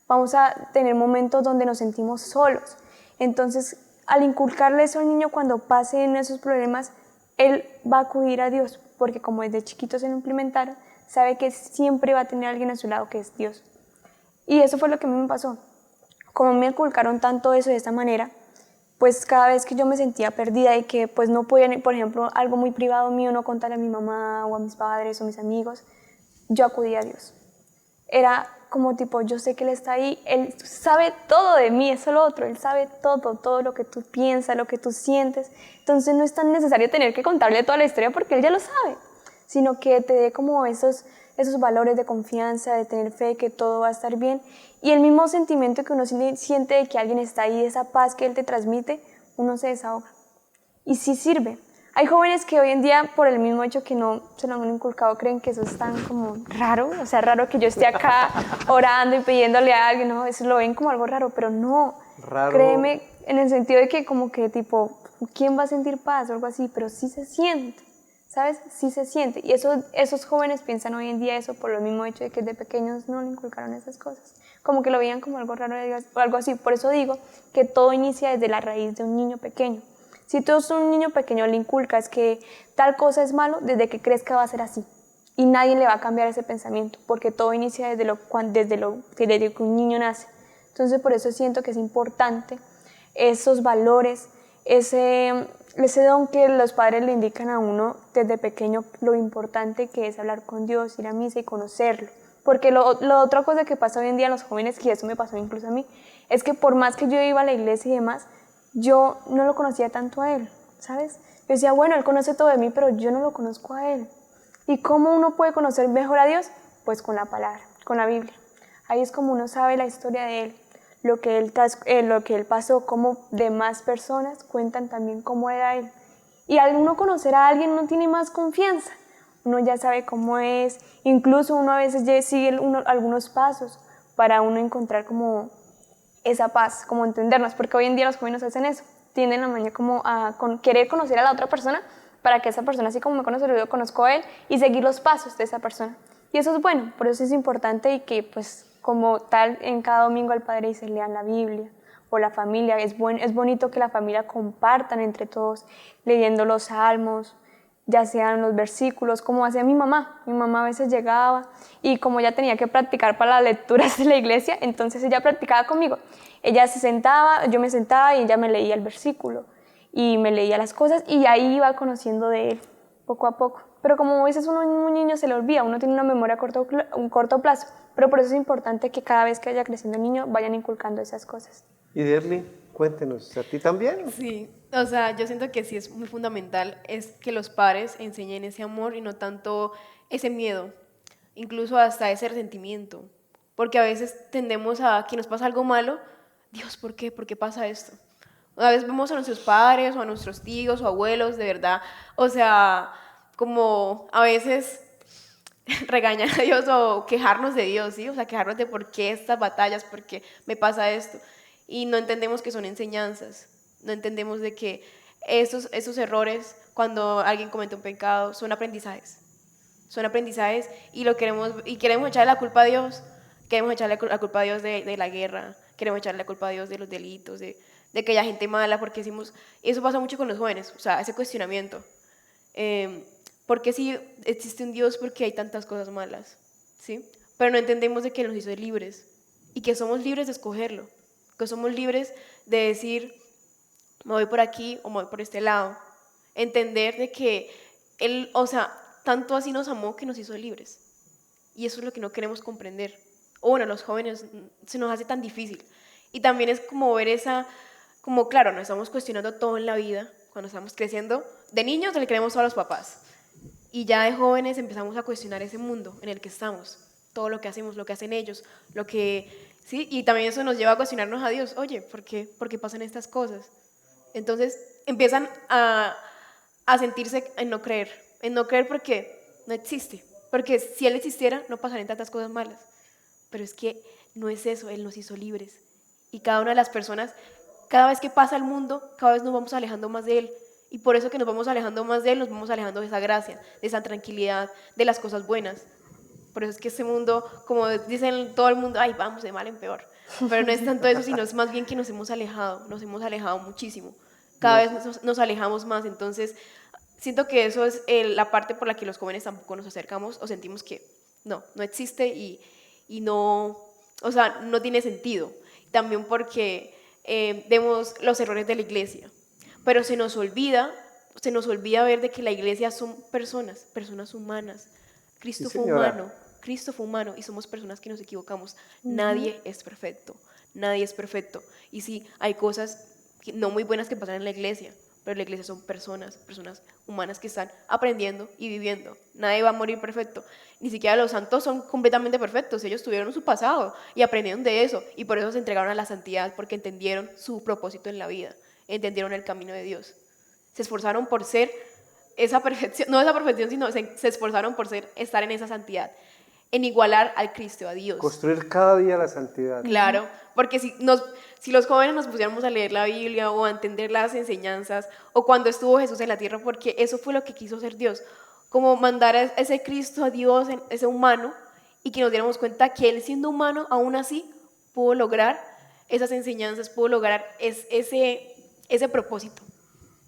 S3: vamos a tener momentos donde nos sentimos solos. Entonces, al inculcarle eso al niño, cuando pasen esos problemas, él va a acudir a Dios, porque como desde chiquito se lo implementaron, sabe que siempre va a tener a alguien a su lado que es Dios. Y eso fue lo que a mí me pasó. Como me inculcaron tanto eso de esta manera, pues cada vez que yo me sentía perdida y que pues no podía, por ejemplo, algo muy privado mío, no contarle a mi mamá o a mis padres o a mis amigos, yo acudía a Dios. Era como tipo, yo sé que Él está ahí, Él sabe todo de mí, eso es lo otro, Él sabe todo lo que tú piensas, lo que tú sientes. Entonces no es tan necesario tener que contarle toda la historia porque Él ya lo sabe, sino que te dé como esos valores de confianza, de tener fe, que todo va a estar bien. Y el mismo sentimiento que uno siente de que alguien está ahí, esa paz que Él te transmite, uno se desahoga. Y sí sirve. Hay jóvenes que hoy en día, por el mismo hecho que no se lo han inculcado, creen que eso es tan como raro, o sea, raro que yo esté acá orando y pidiéndole a alguien, no, eso lo ven como algo raro, pero no.
S1: Raro.
S3: Créeme, en el sentido de que como que tipo, ¿quién va a sentir paz o algo así? Pero sí se siente. ¿Sabes? Sí se siente. Y esos jóvenes piensan hoy en día eso por lo mismo hecho de que de pequeños no le inculcaron esas cosas. Como que lo veían como algo raro o algo así. Por eso digo que todo inicia desde la raíz de un niño pequeño. Si tú a un niño pequeño le inculcas que tal cosa es malo, desde que crezca va a ser así. Y nadie le va a cambiar ese pensamiento, porque todo inicia desde que un niño nace. Entonces por eso siento que es importante esos valores, ese don que los padres le indican a uno desde pequeño, lo importante que es hablar con Dios, ir a misa y conocerlo. Porque lo otra cosa que pasa hoy en día a los jóvenes, y eso me pasó incluso a mí, es que por más que yo iba a la iglesia y demás, yo no lo conocía tanto a Él, ¿sabes? Yo decía, bueno, Él conoce todo de mí, pero yo no lo conozco a Él. ¿Y cómo uno puede conocer mejor a Dios? Pues con la palabra, con la Biblia. Ahí es como uno sabe la historia de Él, lo que él pasó, cómo demás personas cuentan también cómo era Él. Y al uno conocer a alguien, uno tiene más confianza. Uno ya sabe cómo es, incluso uno a veces sigue algunos pasos para uno encontrar como esa paz, como entendernos, porque hoy en día los jóvenes hacen eso, tienden a mañana como a querer conocer a la otra persona para que esa persona, así como me conoce, yo conozco a él y seguir los pasos de esa persona. Y eso es bueno, por eso es importante y que pues como tal en cada domingo al Padre dice lean la Biblia o la familia, es bonito que la familia compartan entre todos leyendo los salmos, ya sean los versículos, como hacía mi mamá. Mi mamá a veces llegaba y como ya tenía que practicar para las lecturas de la iglesia, entonces ella practicaba conmigo. Ella se sentaba, yo me sentaba y ella me leía el versículo y me leía las cosas y ahí iba conociendo de Él poco a poco. pero como a veces un niño se le olvida, uno tiene una memoria un corto plazo, pero por eso es importante que cada vez que vaya creciendo el niño vayan inculcando esas cosas.
S1: Y Derly, cuéntenos, ¿a ti también?
S2: Sí, o sea, yo siento que sí es muy fundamental es que los padres enseñen ese amor y no tanto ese miedo, incluso hasta ese resentimiento, porque a veces tendemos a que nos pasa algo malo, Dios, ¿por qué? ¿Por qué pasa esto? A veces vemos a nuestros padres o a nuestros tíos o abuelos, de verdad, o sea, como a veces regañar a Dios o quejarnos de Dios, ¿sí? O sea, quejarnos de por qué estas batallas, por qué me pasa esto. Y no entendemos que son enseñanzas, no entendemos de que esos errores, cuando alguien comete un pecado, son aprendizajes y queremos echarle la culpa a Dios, queremos echarle la culpa a Dios de la guerra, queremos echarle la culpa a Dios de los delitos, de que haya gente mala, porque decimos, eso pasa mucho con los jóvenes, o sea, ese cuestionamiento. ¿Por qué si existe un Dios, por qué hay tantas cosas malas? ¿Sí? Pero no entendemos de que nos hizo libres y que somos libres de escogerlo, que somos libres de decir, me voy por aquí o me voy por este lado. Entender de que Él, o sea, tanto así nos amó que nos hizo libres. Y eso es lo que no queremos comprender. O bueno, los jóvenes se nos hace tan difícil. Y también es como ver como claro, nos estamos cuestionando todo en la vida, cuando estamos creciendo. De niños le creemos a los papás. Y ya de jóvenes empezamos a cuestionar ese mundo en el que estamos, todo lo que hacemos, lo que hacen ellos, ¿sí? Y también eso nos lleva a cuestionarnos a Dios, oye, ¿por qué pasan estas cosas? Entonces empiezan a sentirse en no creer porque no existe, porque si Él existiera no pasarían tantas cosas malas, pero es que no es eso, Él nos hizo libres. Y cada una de las personas, cada vez que pasa el mundo, cada vez nos vamos alejando más de Él. Y por eso que nos vamos alejando más de Él, nos vamos alejando de esa gracia, de esa tranquilidad, de las cosas buenas. Por eso es que este mundo, como dicen todo el mundo, ay, vamos de mal en peor. Pero no es tanto eso, sino es más bien que nos hemos alejado muchísimo. Cada vez nos alejamos más. Entonces, siento que eso es la parte por la que los jóvenes tampoco nos acercamos o sentimos que no existe y no, o sea, no tiene sentido. También porque vemos los errores de la iglesia. Pero se nos olvida ver de que la iglesia son personas humanas.
S1: Sí, señora.
S2: Cristo fue humano y somos personas que nos equivocamos. Nadie es perfecto. Y sí, hay cosas no muy buenas que pasan en la iglesia, pero la iglesia son personas humanas que están aprendiendo y viviendo. Nadie va a morir perfecto. Ni siquiera los santos son completamente perfectos. Ellos tuvieron su pasado y aprendieron de eso y por eso se entregaron a la santidad, porque entendieron su propósito en la vida. Entendieron el camino de Dios. Se esforzaron por ser esa perfección, no esa perfección, sino se esforzaron por estar en esa santidad, en igualar al Cristo, a Dios.
S1: Construir cada día la santidad.
S2: Claro, porque si los jóvenes nos pusiéramos a leer la Biblia o a entender las enseñanzas, o cuando estuvo Jesús en la tierra, porque eso fue lo que quiso hacer Dios, como mandar a ese Cristo, a Dios, ese humano, y que nos diéramos cuenta que Él siendo humano, aún así, pudo lograr esas enseñanzas, pudo lograr ese propósito,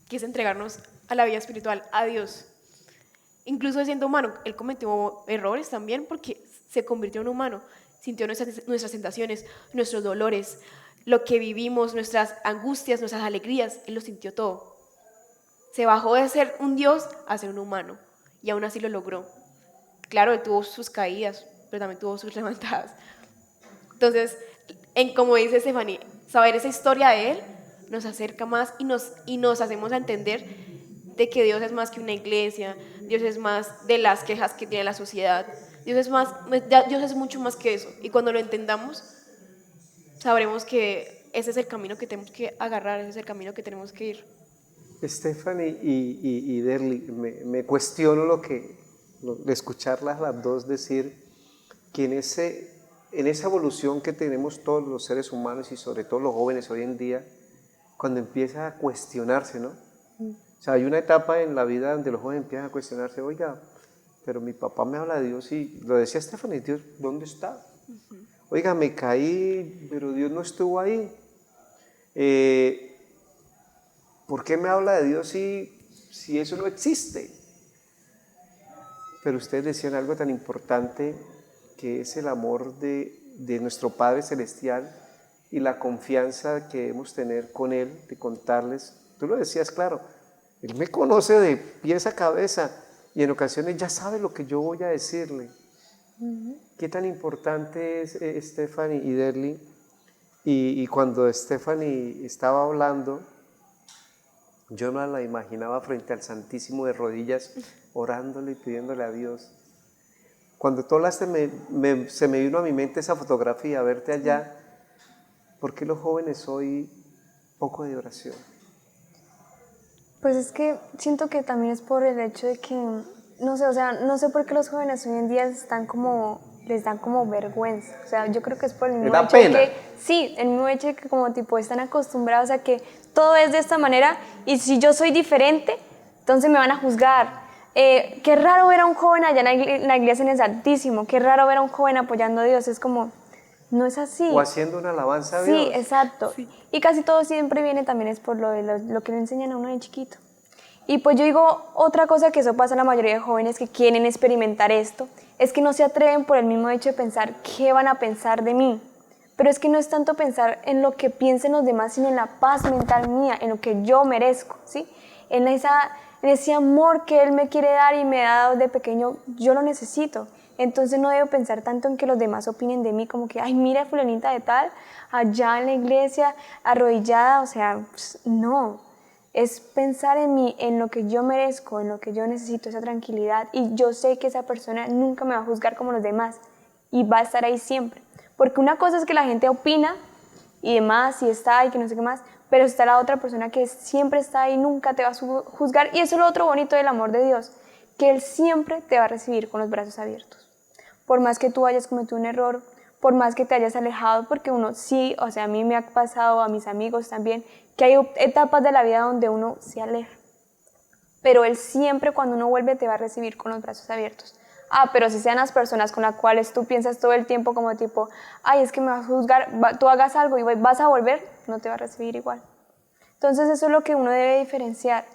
S2: que es entregarnos a la vida espiritual, a Dios. Incluso siendo humano, Él cometió errores también porque se convirtió en humano, sintió nuestras tentaciones, nuestros dolores, lo que vivimos, nuestras angustias, nuestras alegrías, Él lo sintió todo. Se bajó de ser un Dios a ser un humano y aún así lo logró. Claro, Él tuvo sus caídas, pero también tuvo sus levantadas. Entonces, como dice Stephanie, saber esa historia de Él nos acerca más y nos hacemos a entender de que Dios es más que una iglesia, Dios es más de las quejas que tiene la sociedad, Dios es mucho más que eso. Y cuando lo entendamos, sabremos que ese es el camino que tenemos que agarrar, ese es el camino que tenemos que ir.
S1: Stephanie y Derly, me cuestiono de escucharlas las dos decir que en esa evolución que tenemos todos los seres humanos y sobre todo los jóvenes hoy en día, cuando empieza a cuestionarse, ¿no? O sea, hay una etapa en la vida donde los jóvenes empiezan a cuestionarse, oiga, pero mi papá me habla de Dios y lo decía Stephanie, Dios, ¿dónde está? Oiga, me caí, pero Dios no estuvo ahí. ¿Por qué me habla de Dios si eso no existe? Pero ustedes decían algo tan importante que es el amor de nuestro Padre Celestial y la confianza que debemos tener con Él, de contarles. Tú lo decías claro, Él me conoce de pies a cabeza y en ocasiones ya sabe lo que yo voy a decirle. ¿Qué tan importante es Stephanie y Derly? Y cuando Stephanie estaba hablando, yo no la imaginaba frente al Santísimo de rodillas, orándole y pidiéndole a Dios. Cuando tú hablaste, se me vino a mi mente esa fotografía, verte allá. ¿Por qué los jóvenes hoy poco de oración?
S3: Pues es que siento que también es por el hecho de que, no sé, o sea, no sé por qué los jóvenes hoy en día les dan como vergüenza. O sea, yo creo que es por el mismo
S1: da
S3: hecho
S1: pena.
S3: de que, sí, el mismo hecho de que como tipo están acostumbrados a que todo es de esta manera y si yo soy diferente, entonces me van a juzgar. Qué raro ver a un joven allá en la iglesia en el Santísimo, qué raro ver a un joven apoyando a Dios, es como, no es así.
S1: O haciendo una alabanza a
S3: Sí,
S1: Dios.
S3: exacto. Y casi todo siempre viene también es por lo que le enseñan a uno de chiquito. Y pues yo digo, otra cosa que eso pasa a la mayoría de jóvenes que quieren experimentar esto, es que no se atreven por el mismo hecho de pensar qué van a pensar de mí. Pero es que no es tanto pensar en lo que piensen los demás, sino en la paz mental mía, en lo que yo merezco, ¿sí? En ese amor que Él me quiere dar y me ha dado de pequeño, yo lo necesito. Entonces no debo pensar tanto en que los demás opinen de mí, como que, ay, mira fulanita de tal, allá en la iglesia, arrodillada, o sea, pues, no. Es pensar en mí, en lo que yo merezco, en lo que yo necesito, esa tranquilidad. Y yo sé que esa persona nunca me va a juzgar como los demás y va a estar ahí siempre. Porque una cosa es que la gente opina y demás, y está y que no sé qué más, pero está la otra persona que siempre está ahí, nunca te va a juzgar. Y eso es lo otro bonito del amor de Dios, que Él siempre te va a recibir con los brazos abiertos. Por más que tú hayas cometido un error, por más que te hayas alejado, porque uno sí, o sea, a mí me ha pasado, a mis amigos también, que hay etapas de la vida donde uno se aleja. Pero Él siempre cuando uno vuelve te va a recibir con los brazos abiertos. Ah, pero si sean las personas con las cuales tú piensas todo el tiempo como tipo, ay, es que me vas a juzgar, tú hagas algo y vas a volver, no te va a recibir igual. Entonces eso es lo que uno debe diferenciar,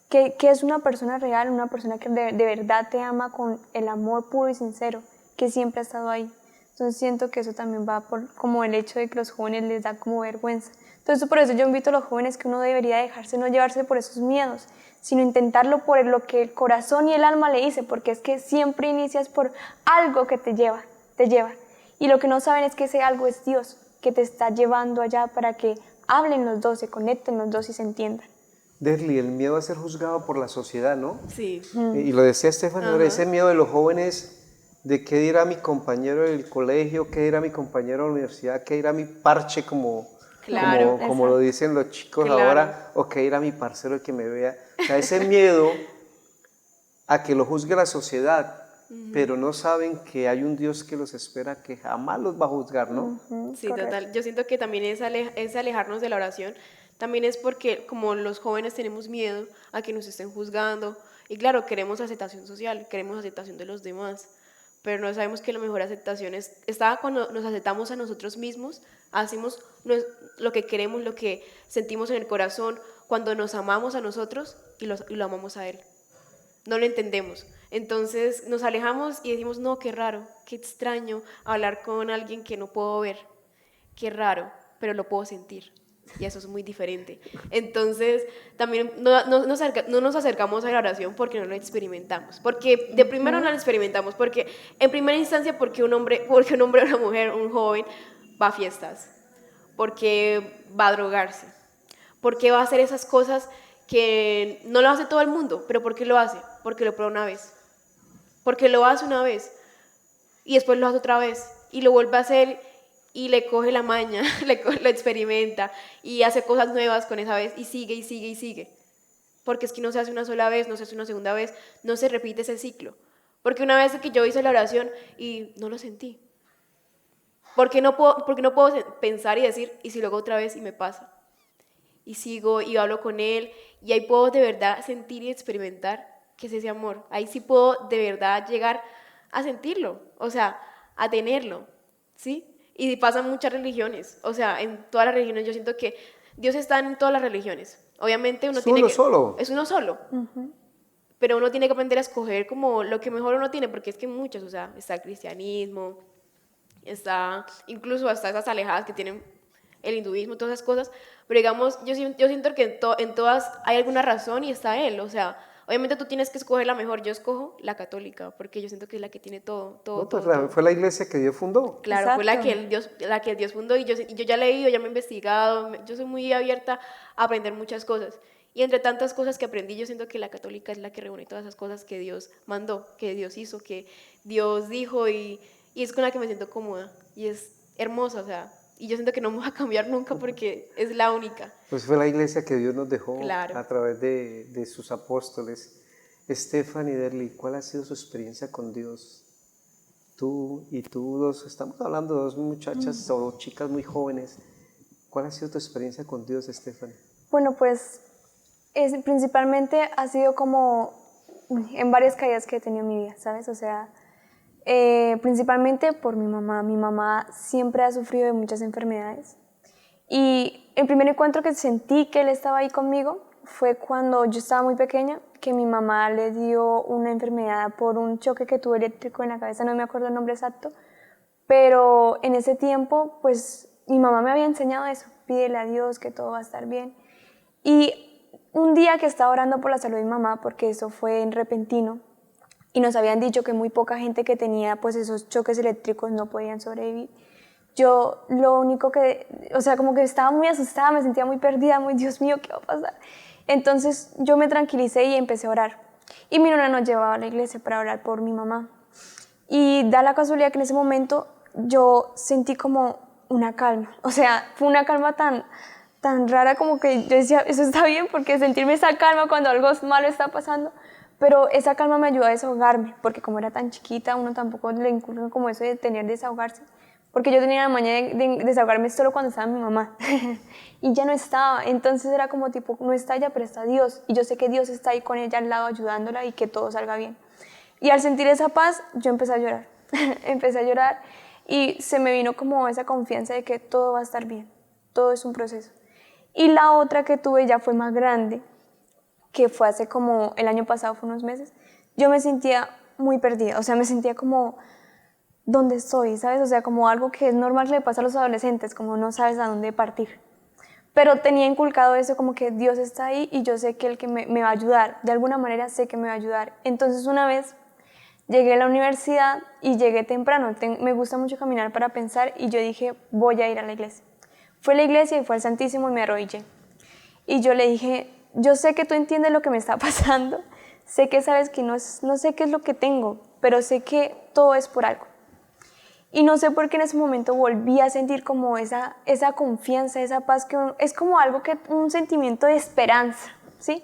S3: que es una persona real, una persona que de verdad te ama con el amor puro y sincero, que siempre ha estado ahí. Entonces siento que eso también va por como el hecho de que los jóvenes les da como vergüenza. Entonces por eso yo invito a los jóvenes que uno debería dejarse no llevarse por esos miedos, sino intentarlo por lo que el corazón y el alma le dice, porque es que siempre inicias por algo que te lleva. Y lo que no saben es que ese algo es Dios, que te está llevando allá para que hablen los dos, se conecten los dos y se entiendan.
S1: Derly, el miedo a ser juzgado por la sociedad, ¿no?
S2: Sí.
S1: Y lo decía Stephanie, ahora ese miedo de los jóvenes de qué dirá mi compañero del colegio, qué dirá mi compañero de la universidad, qué dirá mi parche como lo dicen los chicos ahora, o qué dirá mi parcero el que me vea. O sea, ese miedo a que lo juzgue la sociedad, pero no saben que hay un Dios que los espera, que jamás los va a juzgar, ¿no?
S2: Sí,
S3: Correcto.
S2: total. Yo siento que también es alejarnos de la oración. También es porque como los jóvenes tenemos miedo a que nos estén juzgando. Y claro, queremos aceptación social, queremos aceptación de los demás. Pero no sabemos que la mejor aceptación está cuando nos aceptamos a nosotros mismos, hacemos lo que queremos, lo que sentimos en el corazón, cuando nos amamos a nosotros y lo amamos a Él. No lo entendemos. Entonces nos alejamos y decimos, no, qué raro, qué extraño hablar con alguien que no puedo ver. Qué raro, pero lo puedo sentir. Y eso es muy diferente. Entonces, también no nos acercamos a la oración porque no lo experimentamos. Porque de primero no lo experimentamos. Porque en primera instancia, porque un hombre o una mujer, un joven, va a fiestas. Porque va a drogarse. Porque va a hacer esas cosas que no lo hace todo el mundo. ¿Pero por qué lo hace? Porque lo prueba una vez. Porque lo hace una vez. Y después lo hace otra vez. Y lo vuelve a hacer y le coge la maña, lo experimenta y hace cosas nuevas con esa vez y sigue y sigue y sigue. Porque es que no se hace una sola vez, no se hace una segunda vez, no se repite ese ciclo. Porque una vez que yo hice la oración y no lo sentí. Porque no puedo pensar y decir, y si luego otra vez y me pasa. Y sigo y hablo con él y ahí puedo de verdad sentir y experimentar qué es ese amor. Ahí sí puedo de verdad llegar a sentirlo, o sea, a tenerlo, ¿sí? Y pasa en muchas religiones, o sea, en todas las religiones yo siento que Dios está en todas las religiones. Obviamente uno tiene que... Es uno solo. Pero uno tiene que aprender a escoger como lo que mejor uno tiene, porque es que muchas, o sea, está el cristianismo, está incluso hasta esas alejadas que tienen el hinduismo, todas esas cosas, pero digamos, yo siento que en todas hay alguna razón y está Él, o sea, Obviamente tú tienes que escoger la mejor, yo escojo la católica, porque yo siento que es la que tiene todo,
S1: No, pues
S2: todo.
S1: fue la iglesia que Dios fundó.
S2: Claro, fue
S3: Exacto.
S2: la que Dios fundó y yo ya he leído, ya me he investigado, yo soy muy abierta a aprender muchas cosas. Y entre tantas cosas que aprendí, yo siento que la católica es la que reúne todas esas cosas que Dios mandó, que Dios hizo, que Dios dijo y es con la que me siento cómoda y es hermosa, o sea, y yo siento que no me va a cambiar nunca porque es la única.
S1: Pues fue la iglesia que Dios nos dejó
S2: Claro.
S1: a través de sus apóstoles. Stephanie Derly, ¿cuál ha sido su experiencia con Dios? Tú y tú dos, estamos hablando de dos muchachas o chicas muy jóvenes. ¿Cuál ha sido tu experiencia con Dios, Stephanie?
S3: Bueno, pues principalmente ha sido como en varias caídas que he tenido en mi vida, ¿sabes? O sea, principalmente por mi mamá. Mi mamá siempre ha sufrido de muchas enfermedades. Y el primer encuentro que sentí que él estaba ahí conmigo fue cuando yo estaba muy pequeña, que mi mamá le dio una enfermedad por un choque que tuvo eléctrico en la cabeza, no me acuerdo el nombre exacto, pero en ese tiempo, pues mi mamá me había enseñado eso, pídele a Dios que todo va a estar bien. Y un día que estaba orando por la salud de mi mamá, porque eso fue en repentino, y nos habían dicho que muy poca gente que tenía pues esos choques eléctricos no podían sobrevivir. Yo lo único que, o sea, como que estaba muy asustada, me sentía muy perdida, muy Dios mío, ¿qué va a pasar? Entonces yo me tranquilicé y empecé a orar. Y mi nona nos llevaba a la iglesia para orar por mi mamá. Y da la casualidad que en ese momento yo sentí como una calma. O sea, fue una calma tan rara como que yo decía, eso está bien, porque sentirme esa calma cuando algo malo está pasando. Pero esa calma me ayudó a desahogarme, porque como era tan chiquita, uno tampoco le inculca como eso de tener desahogarse. Porque yo tenía la mañana de desahogarme solo cuando estaba mi mamá y ya no estaba, entonces era como tipo, no está ella, pero está Dios y yo sé que Dios está ahí con ella al lado ayudándola y que todo salga bien. Y al sentir esa paz, yo empecé a llorar, empecé a llorar y se me vino como esa confianza de que todo va a estar bien, todo es un proceso. Y la otra que tuve ya fue más grande, que fue hace como el año pasado, fue unos meses, yo me sentía muy perdida, o sea, me sentía como dónde estoy, ¿sabes? O sea, como algo que es normal que le pasa a los adolescentes, como no sabes a dónde partir. Pero tenía inculcado eso como que Dios está ahí y yo sé que el que me va a ayudar, de alguna manera sé que me va a ayudar. Entonces una vez llegué a la universidad y llegué temprano, me gusta mucho caminar para pensar y yo dije, voy a ir a la iglesia. Fue a la iglesia y fue al Santísimo y me arrodillé. Y yo le dije, yo sé que tú entiendes lo que me está pasando, sé que sabes que no sé qué es lo que tengo, pero sé que todo es por algo. Y no sé por qué en ese momento volví a sentir como esa confianza, esa paz, que es como algo que, un sentimiento de esperanza, ¿sí?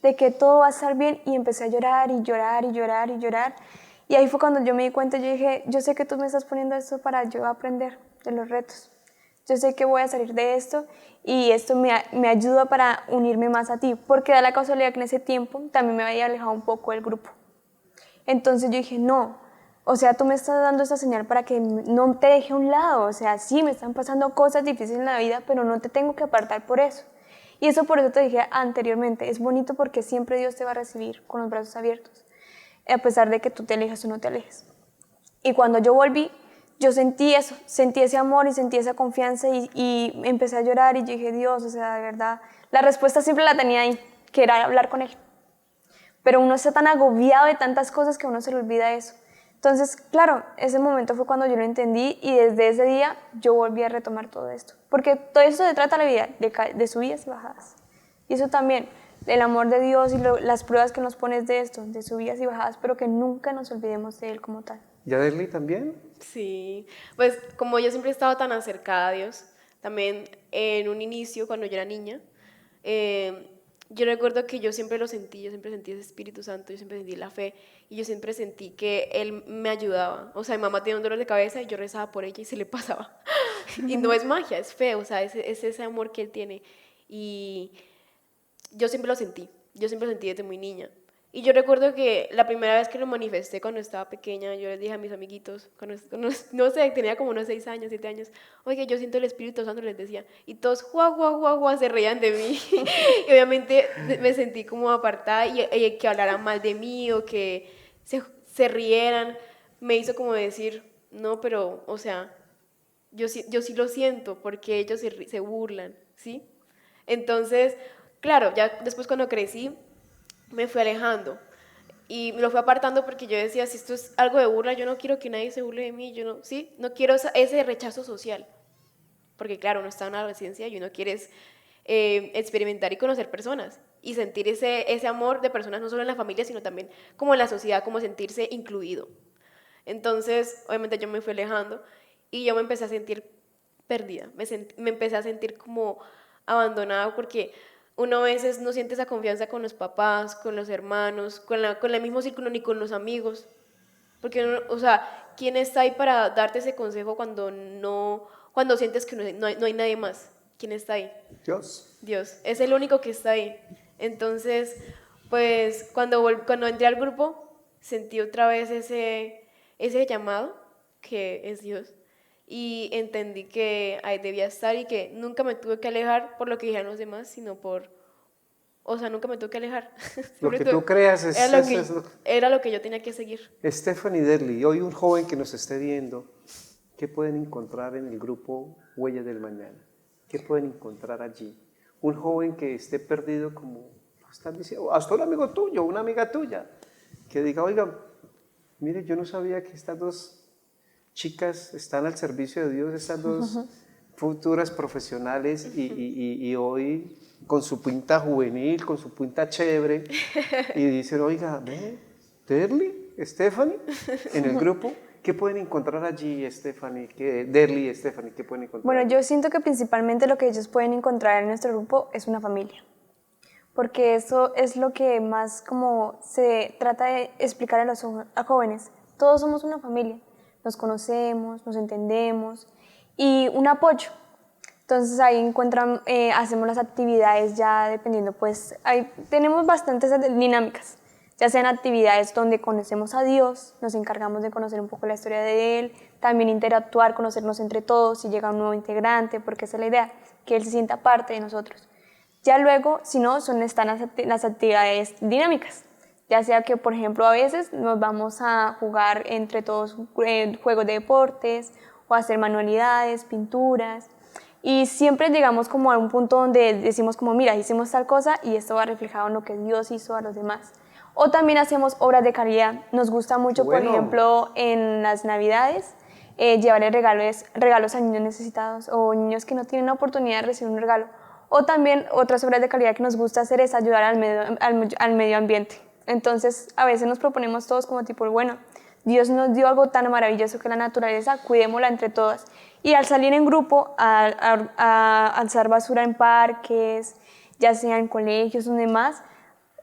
S3: De que todo va a estar bien y empecé a llorar y llorar y llorar y llorar. Y ahí fue cuando yo me di cuenta, yo dije, yo sé que tú me estás poniendo esto para yo aprender de los retos. Yo sé que voy a salir de esto y esto me ayuda para unirme más a ti, porque da la casualidad que en ese tiempo también me había alejado un poco del grupo. Entonces yo dije, no, o sea, tú me estás dando esta señal para que no te deje a un lado, o sea, sí, me están pasando cosas difíciles en la vida, pero no te tengo que apartar por eso. Y eso por eso te dije anteriormente, es bonito porque siempre Dios te va a recibir con los brazos abiertos, a pesar de que tú te alejes o no te alejes. Y cuando yo volví, yo sentí eso, sentí ese amor y sentí esa confianza y empecé a llorar y yo dije, Dios, o sea, de verdad, la respuesta siempre la tenía ahí, que era hablar con Él. Pero uno está tan agobiado de tantas cosas que uno se le olvida eso. Entonces, claro, ese momento fue cuando yo lo entendí y desde ese día yo volví a retomar todo esto. Porque todo esto se trata de la vida, de subidas y bajadas. Y eso también, el amor de Dios y las pruebas que nos pones de esto, de subidas y bajadas, pero que nunca nos olvidemos de Él como tal.
S1: ¿Yaderly también?
S2: Sí, pues como yo siempre he estado tan acercada a Dios, también en un inicio, cuando yo era niña, yo recuerdo que yo siempre lo sentí, yo siempre sentí ese Espíritu Santo, yo siempre sentí la fe y yo siempre sentí que Él me ayudaba. O sea, mi mamá tenía un dolor de cabeza y yo rezaba por ella y se le pasaba. Y no es magia, es fe, o sea, es ese amor que Él tiene. Y yo siempre lo sentí desde muy niña. Y yo recuerdo que la primera vez que lo manifesté cuando estaba pequeña, yo les dije a mis amiguitos, no sé, tenía como unos 6 años, 7 años, oye, yo siento el Espíritu Santo, les decía, y todos, guau, guau, guau, guau, se reían de mí. Y obviamente me sentí como apartada y que hablaran mal de mí o que se rieran, me hizo como decir, no, pero, o sea, yo sí lo siento porque ellos se burlan, ¿sí? Entonces, claro, ya después cuando crecí, me fui alejando y me lo fui apartando porque yo decía, si esto es algo de burla, yo no quiero que nadie se burle de mí, yo no, ¿sí? No quiero ese rechazo social, porque claro, uno está en una adolescencia y uno quiere experimentar y conocer personas y sentir ese amor de personas no solo en la familia, sino también como en la sociedad, como sentirse incluido. Entonces, obviamente yo me fui alejando y yo me empecé a sentir perdida, me empecé a sentir como abandonada porque uno a veces no siente esa confianza con los papás, con los hermanos, con el mismo círculo ni con los amigos, porque o sea, ¿quién está ahí para darte ese consejo cuando sientes que no hay nadie más? ¿Quién está ahí?
S1: Dios.
S2: Dios, es el único que está ahí. Entonces, pues cuando entré al grupo, sentí otra vez ese llamado que es Dios y entendí que ahí debía estar y que nunca me tuve que alejar por lo que dijeran los demás, sino o sea, nunca me tuve que alejar.
S1: Lo
S2: Siempre
S1: que tú creas
S2: era lo que yo tenía que seguir.
S1: Stephanie Derli, hoy un joven que nos esté viendo, ¿qué pueden encontrar en el grupo Huellas del Mañana? ¿Qué pueden encontrar allí? Un joven que esté perdido como están diciendo, hasta un amigo tuyo, una amiga tuya, que diga, oiga, mire, yo no sabía que estas dos chicas están al servicio de Dios, estas dos futuras profesionales y hoy con su pinta juvenil, con su pinta chévere, y dicen, oiga, ve, Derli, Stephanie, en el grupo. ¿Qué pueden encontrar allí, Stephanie? Derli y Stephanie, ¿qué pueden encontrar?
S3: Bueno, yo siento que principalmente lo que ellos pueden encontrar en nuestro grupo es una familia, porque eso es lo que más como se trata de explicar a jóvenes. Todos somos una familia, nos conocemos, nos entendemos y un apoyo. Entonces ahí encuentran, hacemos las actividades ya dependiendo, pues ahí tenemos bastantes dinámicas. Ya sean actividades donde conocemos a Dios, nos encargamos de conocer un poco la historia de Él, también interactuar, conocernos entre todos, si llega un nuevo integrante, porque esa es la idea, que Él se sienta parte de nosotros. Ya luego, si no, están las actividades dinámicas, ya sea que, por ejemplo, a veces nos vamos a jugar entre todos juegos de deportes, o hacer manualidades, pinturas, y siempre llegamos como a un punto donde decimos como, mira, hicimos tal cosa y esto va reflejado en lo que Dios hizo a los demás. O también hacemos obras de caridad. Nos gusta mucho, por ejemplo, en las Navidades, llevarle regalos a niños necesitados o niños que no tienen la oportunidad de recibir un regalo. O también otras obras de caridad que nos gusta hacer es ayudar al medio ambiente. Entonces, a veces nos proponemos todos como tipo, bueno, Dios nos dio algo tan maravilloso que la naturaleza, cuidémosla entre todas. Y al salir en grupo a alzar basura en parques, ya sea en colegios o demás,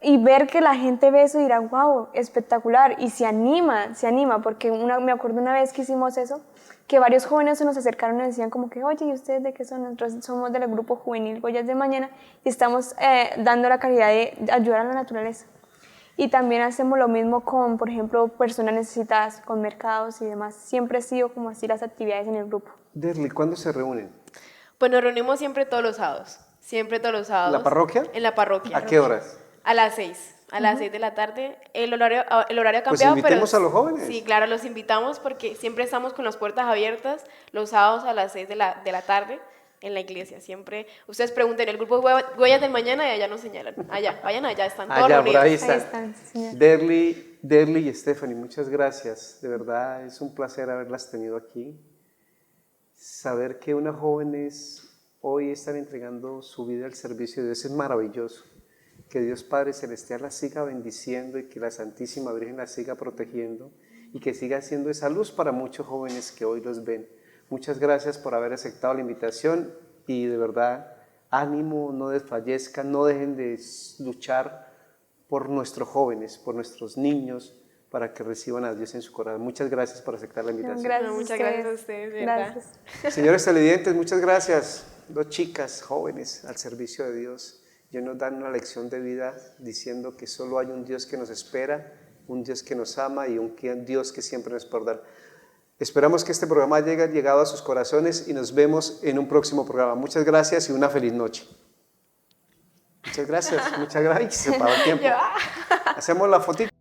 S3: y ver que la gente ve eso y dirá, wow, espectacular, y se anima, porque me acuerdo una vez que hicimos eso, que varios jóvenes se nos acercaron y decían como que, oye, ¿y ustedes de qué son? Nosotros somos del grupo juvenil Huellas de Mañana y estamos dando la caridad de ayudar a la naturaleza. Y también hacemos lo mismo con, por ejemplo, personas necesitadas, con mercados y demás. Siempre ha sido como así las actividades en el grupo.
S1: Derli, ¿cuándo se reúnen?
S2: Pues nos reunimos siempre todos los sábados. Siempre todos los sábados.
S1: ¿En la parroquia?
S2: En la parroquia.
S1: ¿A qué horas?
S2: A las 6. A las 6 de la tarde. El horario ha cambiado,
S1: pues invitemos a los jóvenes.
S2: Sí, claro, los invitamos porque siempre estamos con las puertas abiertas los sábados a las 6 de la tarde en la iglesia. Siempre, ustedes pregunten, el grupo Huellas del Mañana y allá nos señalan. Allá, vayan allá, están todos
S1: allá,
S2: reunidos.
S1: Por ahí están.
S3: Ahí están, sí,
S1: Derli y Stephanie, muchas gracias. De verdad, es un placer haberlas tenido aquí. Saber que unas jóvenes hoy están entregando su vida al servicio de Dios es maravilloso. Que Dios Padre Celestial las siga bendiciendo y que la Santísima Virgen las siga protegiendo y que siga siendo esa luz para muchos jóvenes que hoy los ven. Muchas gracias por haber aceptado la invitación y de verdad, ánimo, no desfallezcan, no dejen de luchar por nuestros jóvenes, por nuestros niños, para que reciban a Dios en su corazón. Muchas gracias por aceptar la invitación.
S3: Gracias,
S2: muchas gracias a ustedes, de verdad.
S1: Señores televidentes, muchas gracias. Dos chicas jóvenes al servicio de Dios. Y nos dan una lección de vida diciendo que solo hay un Dios que nos espera, un Dios que nos ama y un Dios que siempre nos puede dar. Esperamos que este programa haya llegado a sus corazones y nos vemos en un próximo programa. Muchas gracias y una feliz noche. Muchas gracias. Se paró el tiempo. Hacemos la fotito.